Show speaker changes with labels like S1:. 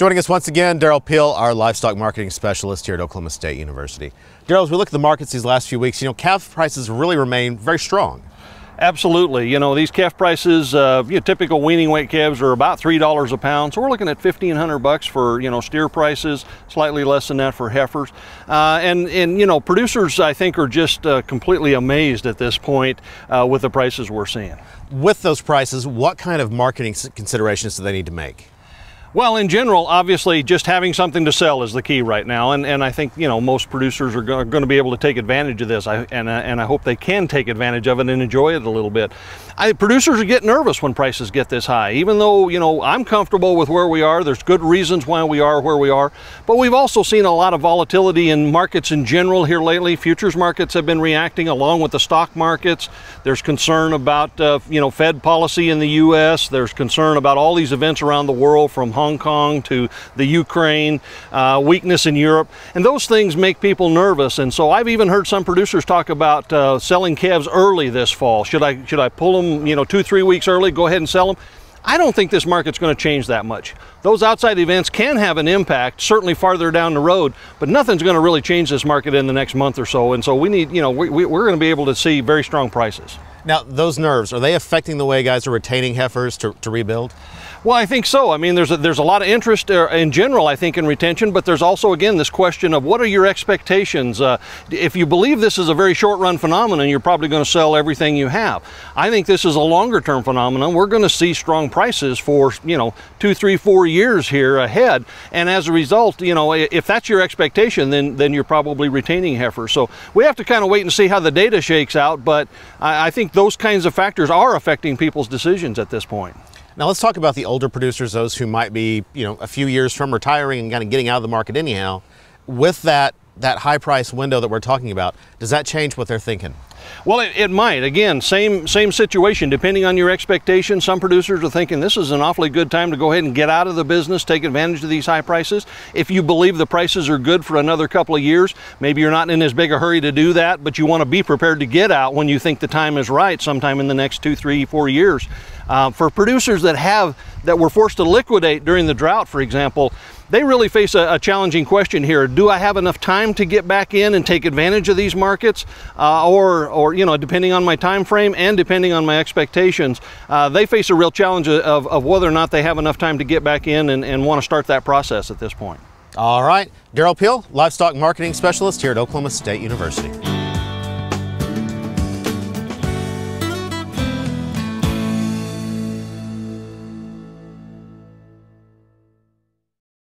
S1: Joining us once again, Derrell Peel, our livestock marketing specialist here at Oklahoma State University. Derrell, as we look at the markets these last few weeks, calf prices really remain very strong.
S2: Absolutely. These calf prices, typical weaning weight calves are about $3 a pound. So we're looking at $1,500 for, steer prices, slightly less than that for heifers. And producers, I think, are just completely amazed at this point with the prices we're seeing. With
S1: those prices, what kind of marketing considerations do they need to make?
S2: Well, in general, obviously, just having something to sell is the key right now, and I think most producers are going to be able to take advantage of this, and I hope they can take advantage of it and enjoy it a little bit. Producers are getting nervous when prices get this high, even though I'm comfortable with where we are. There's good reasons why we are where we are, but we've also seen a lot of volatility in markets in general here lately. Futures markets have been reacting along with the stock markets. There's concern about Fed policy in the U.S. There's concern about all these events around the world, from Hong Kong to the Ukraine, weakness in Europe, and those things make people nervous. And so I've even heard some producers talk about selling calves early this fall. Should I pull them 2-3 weeks early, go ahead and sell them? I don't think this market's going to change that much. Those outside events can have an impact, certainly farther down the road, but nothing's going to really change this market in the next month or so. And so we need, we're going to be able to see very strong prices.
S1: Now, those nerves, are they affecting the way guys are retaining heifers to rebuild?
S2: Well, I think so. I mean, there's a lot of interest in general, I think, in retention, but there's also, again, this question of what are your expectations? If you believe this is a very short-run phenomenon, you're probably going to sell everything you have. I think this is a longer-term phenomenon. We're going to see strong prices for, 2, 3, 4 years here ahead, and as a result, if that's your expectation, then you're probably retaining heifers. So we have to kind of wait and see how the data shakes out, but I think those kinds of factors are affecting people's decisions at this point.
S1: Now let's talk about the older producers, those who might be, a few years from retiring and kind of getting out of the market anyhow. With that high price window that we're talking about, does that change what they're thinking?
S2: Well, it might. Again, same situation. Depending on your expectations, some producers are thinking this is an awfully good time to go ahead and get out of the business, take advantage of these high prices. If you believe the prices are good for another couple of years, maybe you're not in as big a hurry to do that, but you want to be prepared to get out when you think the time is right, sometime in the next 2, 3, 4 years. For producers that were forced to liquidate during the drought, for example, they really face a challenging question here. Do I have enough time to get back in and take advantage of these markets? Or depending on my time frame and depending on my expectations, they face a real challenge of whether or not they have enough time to get back in and want to start that process at this point.
S1: All right. Derrell Peel, Livestock Marketing Specialist here at Oklahoma State University.